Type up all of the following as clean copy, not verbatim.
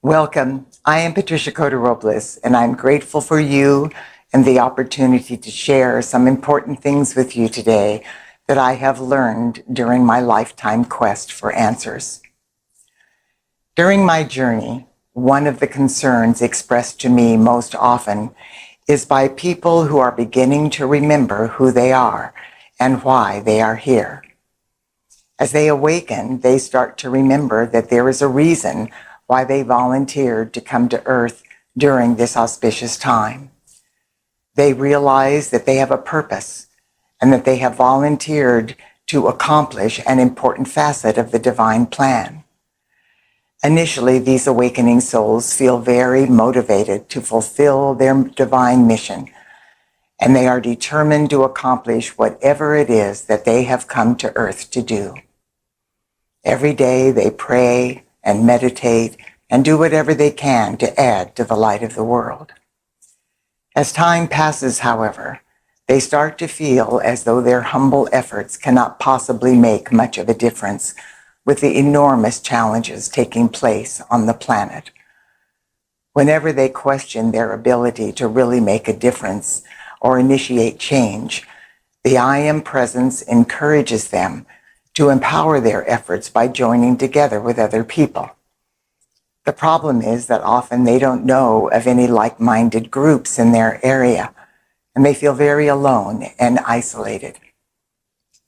Welcome. I am Patricia Cota-Robles, and I'm grateful for you and the opportunity to share some important things with you today that I have learned during my lifetime quest for answers. During my journey, one of the concerns expressed to me most often is by people who are beginning to remember who they are and why they are here. As they awaken, they start to remember that there is a reason why they volunteered to come to Earth during this auspicious time. They realize that they have a purpose and that they have volunteered to accomplish an important facet of the divine plan. Initially, these awakening souls feel very motivated to fulfill their divine mission, and they are determined to accomplish whatever it is that they have come to Earth to do. Every day they pray and meditate and do whatever they can to add to the light of the world. As time passes, however, they start to feel as though their humble efforts cannot possibly make much of a difference with the enormous challenges taking place on the planet. Whenever they question their ability to really make a difference or initiate change, the I Am Presence encourages them to empower their efforts by joining together with other people. The problem is that often they don't know of any like-minded groups in their area, and they feel very alone and isolated.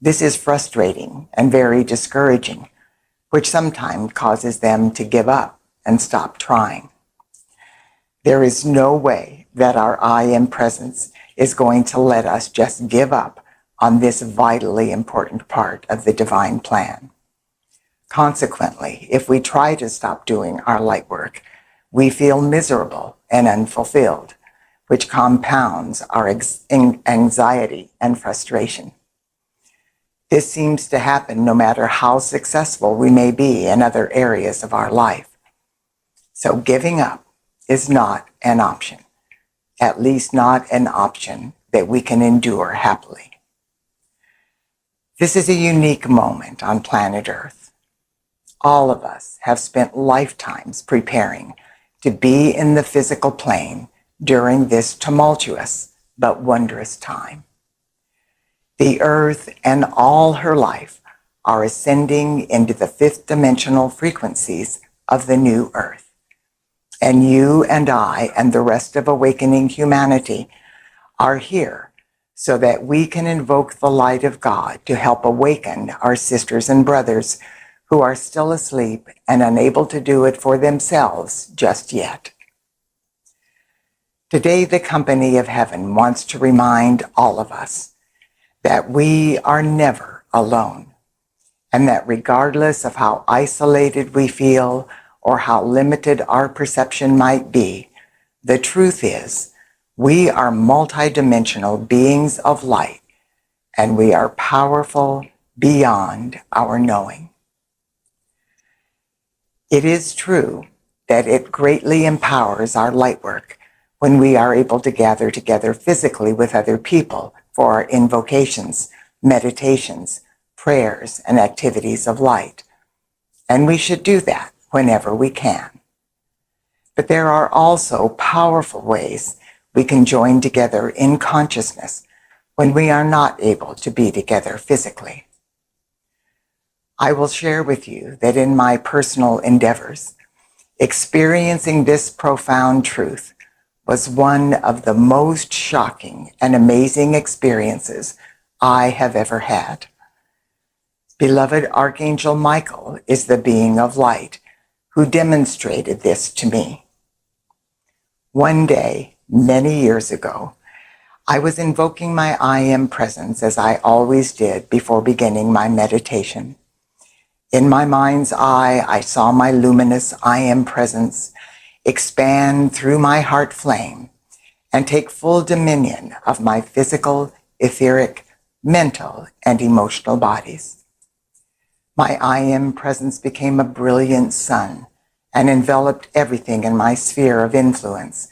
This is frustrating and very discouraging, which sometimes causes them to give up and stop trying. There is no way that our I Am Presence is going to let us just give up on this vitally important part of the divine plan. Consequently, if we try to stop doing our light work, we feel miserable and unfulfilled, which compounds our anxiety and frustration. This seems to happen no matter how successful we may be in other areas of our life. So giving up is not an option, at least not an option that we can endure happily. This is a unique moment on planet Earth. All of us have spent lifetimes preparing to be in the physical plane during this tumultuous but wondrous time. The Earth and all her life are ascending into the fifth dimensional frequencies of the new Earth. And you and I and the rest of awakening humanity are here so that we can invoke the light of God to help awaken our sisters and brothers who are still asleep and unable to do it for themselves just yet. Today, the company of heaven wants to remind all of us that we are never alone, and that regardless of how isolated we feel or how limited our perception might be, the truth is we are multidimensional beings of light, and we are powerful beyond our knowing. It is true that it greatly empowers our light work when we are able to gather together physically with other people for our invocations, meditations, prayers, and activities of light. And we should do that whenever we can. But there are also powerful ways we can join together in consciousness when we are not able to be together physically. I will share with you that in my personal endeavors, experiencing this profound truth was one of the most shocking and amazing experiences I have ever had. Beloved Archangel Michael is the being of light who demonstrated this to me. One day, many years ago, I was invoking my I Am Presence as I always did before beginning my meditation. In my mind's eye, I saw my luminous I Am Presence expand through my heart flame and take full dominion of my physical, etheric, mental, and emotional bodies. My I Am Presence became a brilliant sun and enveloped everything in my sphere of influence,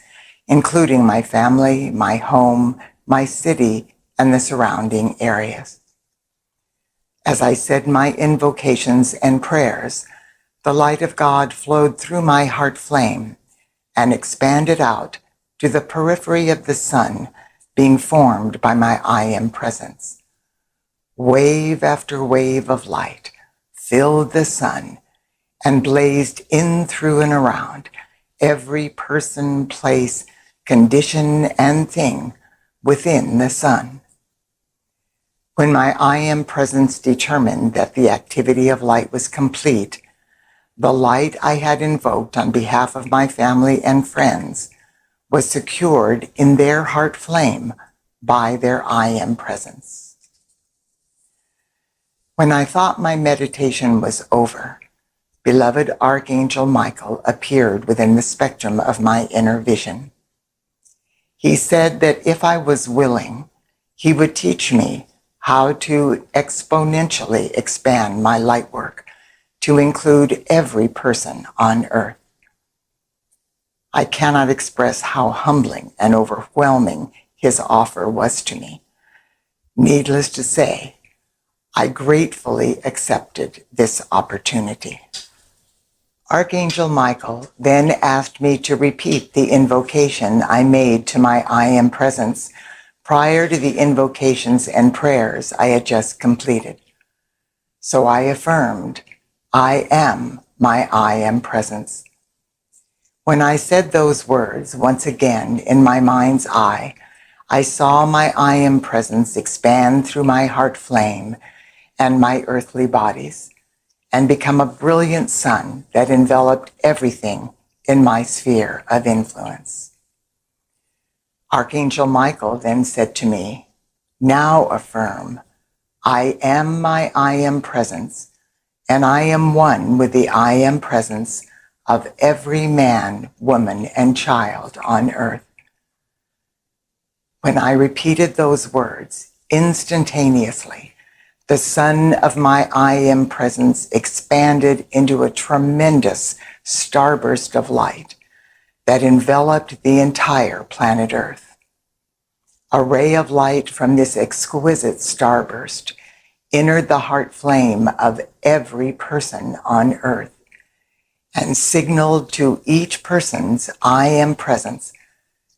including my family, my home, my city, and the surrounding areas. As I said my invocations and prayers, The light of God flowed through my heart flame and expanded out to the periphery of the sun being formed by my I Am presence. Wave after wave of light filled the sun and blazed in, through, and around every person, place, condition, and thing within the sun. When my I Am presence determined that the activity of light was complete, the light I had invoked on behalf of my family and friends was secured in their heart flame by their I Am presence. When I thought my meditation was over, beloved Archangel Michael appeared within the spectrum of my inner vision. He said that if I was willing, he would teach me how to exponentially expand my light work to include every person on earth. I cannot express how humbling and overwhelming his offer was to me. Needless to say, I gratefully accepted this opportunity. Archangel Michael then asked me to repeat the invocation I made to my I Am presence prior to the invocations and prayers I had just completed. So I affirmed, I am my I Am presence. When I said those words once again in my mind's eye, I saw my I Am presence expand through my heart flame and my earthly bodies and become a brilliant sun that enveloped everything in my sphere of influence. Archangel Michael then said to me, now affirm, I am my I Am presence, and I am one with the I Am presence of every man, woman, and child on earth. When I repeated those words, instantaneously, the sun of my I Am presence expanded into a tremendous starburst of light that enveloped the entire planet Earth. A ray of light from this exquisite starburst entered the heart flame of every person on Earth and signaled to each person's I Am presence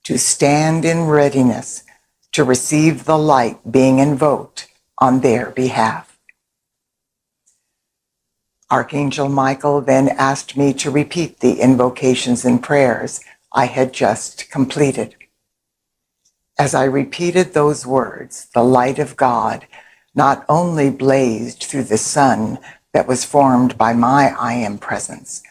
to stand in readiness to receive the light being invoked on their behalf. Archangel Michael then asked me to repeat the invocations and prayers I had just completed. As I repeated those words, the light of God not only blazed through the sun that was formed by my I Am presence,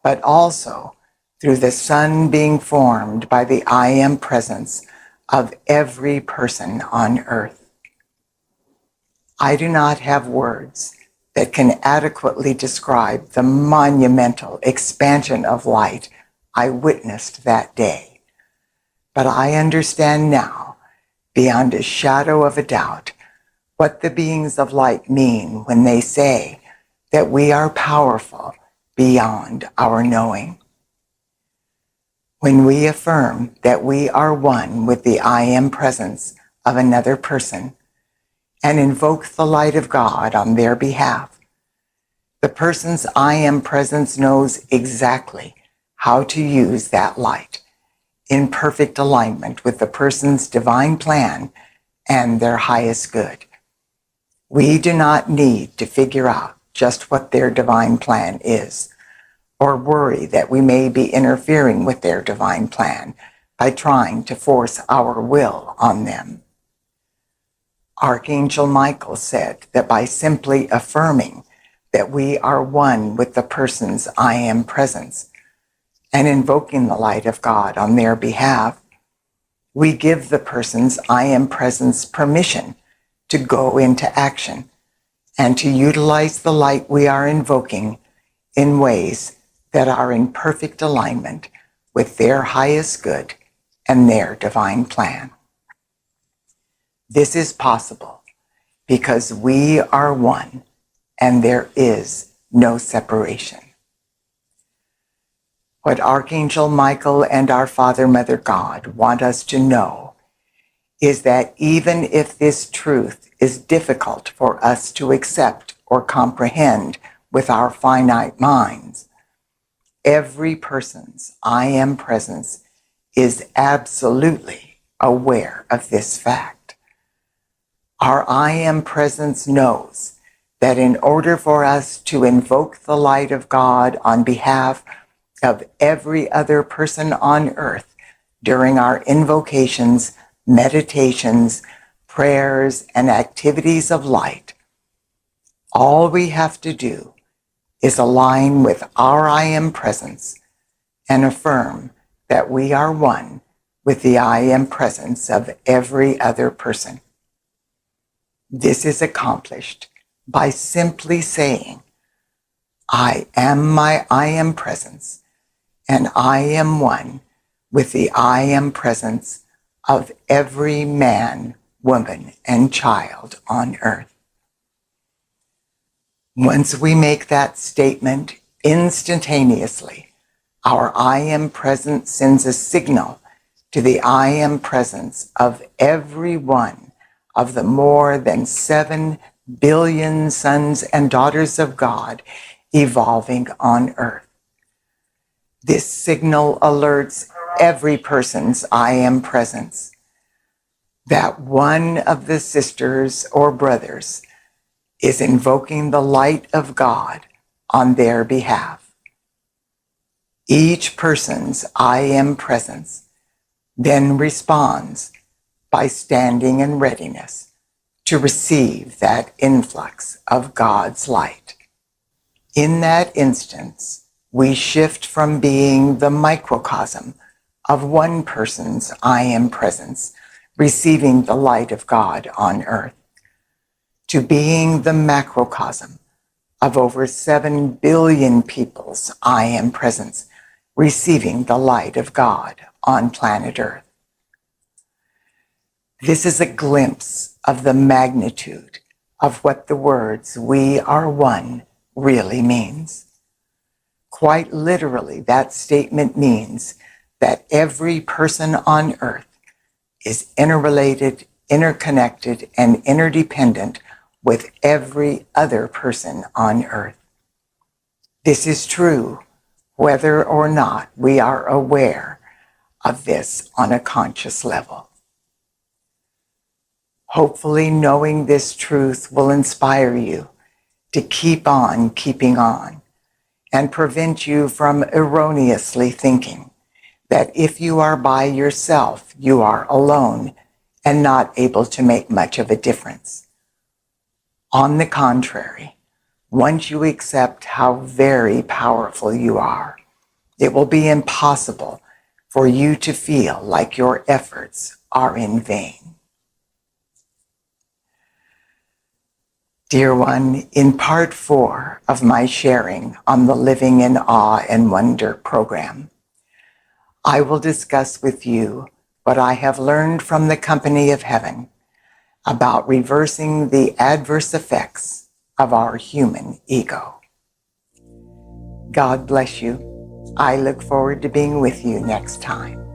but also through the sun being formed by the I Am presence of every person on earth. I do not have words that can adequately describe the monumental expansion of light I witnessed that day. But I understand now, beyond a shadow of a doubt, what the beings of light mean when they say that we are powerful beyond our knowing. When we affirm that we are one with the I Am presence of another person and invoke the light of God on their behalf, the person's I Am presence knows exactly how to use that light in perfect alignment with the person's divine plan and their highest good. We do not need to figure out just what their divine plan is, or worry that we may be interfering with their divine plan by trying to force our will on them. Archangel Michael said that by simply affirming that we are one with the person's I Am presence and invoking the light of God on their behalf, we give the person's I Am presence permission to go into action and to utilize the light we are invoking in ways that are in perfect alignment with their highest good and their divine plan. This is possible because we are one and there is no separation. What Archangel Michael and our Father, Mother God want us to know is that even if this truth is difficult for us to accept or comprehend with our finite minds. Every person's I am presence is absolutely aware of this fact. Our I am presence knows that in order for us to invoke the light of God on behalf of every other person on earth during our invocations, meditations, prayers, and activities of light, all we have to do is align with our I am presence and affirm that we are one with the I am presence of every other person. This is accomplished by simply saying, I am my I am presence, and I am one with the I am presence of every man, woman, and child on earth. Once we make that statement instantaneously, our I am presence sends a signal to the I am presence of every one of the more than 7 billion sons and daughters of God evolving on earth. This signal alerts every person's I am presence that one of the sisters or brothers is invoking the light of God on their behalf. Each person's I am presence then responds by standing in readiness to receive that influx of God's light. In that instance, we shift from being the microcosm of one person's I am presence, receiving the light of God on earth, to being the macrocosm of over 7 billion people's I am presence, receiving the light of God on planet Earth. This is a glimpse of the magnitude of what the words "we are one" really means. Quite literally, that statement means that every person on earth is interrelated, interconnected, and interdependent with every other person on earth. This is true whether or not we are aware of this on a conscious level. Hopefully, knowing this truth will inspire you to keep on keeping on and prevent you from erroneously thinking that if you are by yourself, you are alone and not able to make much of a difference. On the contrary, once you accept how very powerful you are, it will be impossible for you to feel like your efforts are in vain. Dear one, in part 4 of my sharing on the Living in Awe and Wonder program, I will discuss with you what I have learned from the company of heaven about reversing the adverse effects of our human ego. God bless you. I look forward to being with you next time.